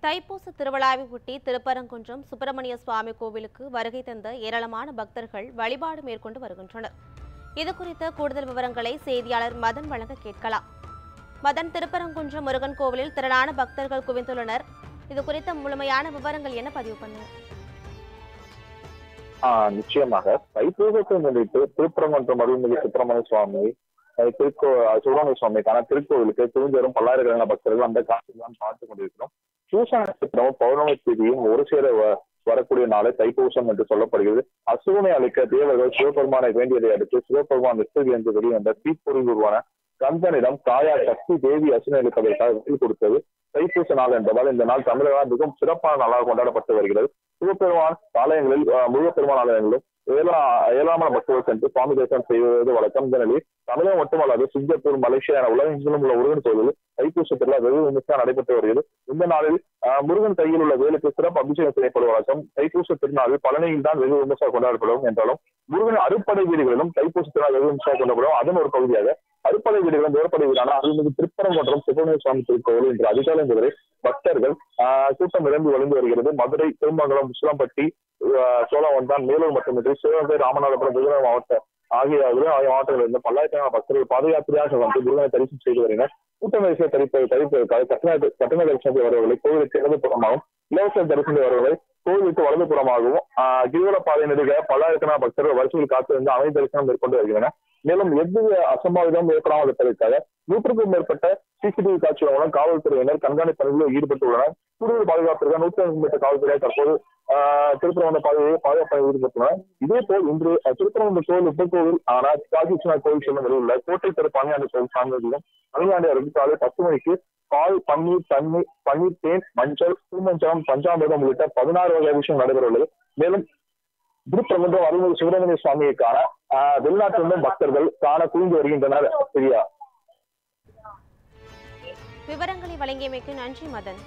தைப்பூச திருவிழாவை ஒட்டி திருப்பரங்குன்றம் சுப்பிரமணிய சுவாமி கோவிலுக்கு வருகை தந்த ஏராளமான பக்தர்கள் வழிபாடு மேற்கொண்டு வருகின்றனர். இதுகுறித்த கூடுதல் விவரங்களை செய்தியாளர் மதன் வழங்க கேட்கலாம். மதன், திருப்பரங்குன்றம் முருகன் கோவிலில் திரளான பக்தர்கள் குவிந்துள்ளனர். இது குறித்த முழுமையான விவரங்கள் என்ன பதிவு பண்ணுங்க? நிச்சயமாக தைப்பூசத்தை முன்னிட்டு திருப்பரங்குன்றம் அருள்மிகு சுப்பிரமணிய சுவாமி சுப்பிரமணிய சுவாமிக்கான திருக்கோவிலுக்கு குவிந்து வரும் பல்லாயிரக்கணக்கான பக்தர்கள் அந்த காட்சியை தான் பார்த்துக் கொண்டிருக்கிறோம். பூச நட்சத்திரமும் பௌர்ணமி தேதியும் ஒரு சேர வரக்கூடிய நாளை தைப்பூசம் என்று சொல்லப்படுகிறது. அசுரனை அளிக்க தேவர்கள் சிவபெருமானை வேண்டியதை அடுத்து சிவபெருமான் நிச்சயம் என்று வெளிவந்த தீப்பொறி உருவான கந்தனிடம் தாயா சக்தி தேவி அசுரனை அளிப்பதற்காக வெற்றி கொடுத்தது தைப்பூச நாள் என்பதால் இந்த நாள் தமிழகமாக மிகவும் சிறப்பான நாளாக கொண்டாடப்பட்டு வருகிறது. சிவபெருமான் ஆலயங்களில் முருகப்பெருமான் ஆலயங்களிலும் ஏராளமான பக்தர்கள் சென்று சுவாமி தரிசனம் செய்வது வழக்கம். இந்த நிலையில் தமிழகம் மட்டுமல்லாது சிங்கப்பூர், மலேசியா என உலகெங்கிலும் உள்ள முருகன் கோயிலில் தைப்பூச திருவிழா வெகு விமர்சையாக நடைபெற்று வருகிறது. இந்த நாளில் முருகன் கையில் உள்ள வேலுக்கு சிறப்பு அபிஷேகம் செய்யப்படும் வழக்கம். தைப்பூச திருநாளில் பழனியில் தான் வெகு விமர்சையாக கொண்டாடப்படும் என்றாலும் முருகன் அறுப்படை வீடுகளிலும் தைப்பூச திருநாள் வெகு விமர்சையாக கொண்டாடப்படும். அதன் ஒரு பகுதியாக அறுப்படை வீடுகளும் வேறுபடை வீடான அருள்மிகு திருப்பரங்குன்றம் சுப்பிரமணிய சுவாமி திருக்கோவில் இன்று அதிகாலை முதலே பக்தர்கள் கூட்டம் நிரம்பி வழிந்து வருகிறது. மதுரை, திருமங்கலம், முஸ்லாம்பட்டி, சோழவந்தான், மேலூர் மட்டுமின்றி சிவகங்கை, ராமநாதபுரம், விருதுநகர் மாவட்டம் ஆகிய மாவட்டங்களில் இருந்து பல்லாயிரக்கணக்கான பக்தர்கள் பாத யாத்திரையாக வந்து முருகனை தரிசனம் செய்து வருகின்றனர். கூட்ட நெரிசலை தரிப்பதற்காக கட்டண தரிசனம் வருவர்களை கோவிலுக்கு இடதுபுறமாகவும், இலவச தரிசனம் வருவர்களை கோவிலுக்கு வலதுபுறமாகவும் கிரிவல பாதை நெடுக பல்லாயிரக்கணக்கான பக்தர்கள் வரிசையில் காத்திருந்து அமைதி தரிசனம் மேற்கொண்டு வருகின்றனர். மேலும் எவ்வித அசம்பாவிதம் ஏற்படாமல் இருப்பதற்காக 100க்கும் மேற்பட்ட சிசிடிவி காட்சிகள் மூலம் காவல்துறையினர் கண்காணிப்பு பணிகளில் ஈடுபட்டுள்ளனர். கூடுதல் பாதுகாப்பிற்காக 150க்கும் மேற்பட்ட காவல்துறையினர் தற்போது திருப்பரங்குன்ற பாதுகாப்பு ஈடுபட்டுள்ளனர். இதேபோல் இன்று திருப்பரங்குன்ற கோவில் உப்பக்கோவில் காசி விஸ்வநாத் கோவில் செல்லும் வழியுள்ள கோட்டை தெரு பணியாண்டி கோவில் சாமியாண்டியும் அணியாண்டியாருக்கு காலை 10 மணிக்கு பால், பன்னீர், பன்னீர் தேன், மஞ்சள், பூமஞ்சம், பஞ்சாமிர்தம் உள்ளிட்ட 16 வகை அபிஷேகம் நடைபெறவுள்ளது. மேலும் திருப்பரங்குன்றம் அருள்மிகு சுப்பிரமணிய சுவாமியை வெளிநாட்டிலிருந்தும் பக்தர்கள் காண குவிந்து வருகின்றனர். சரியா? விவரங்களை வழங்கியமைக்கு நன்றி மதன்.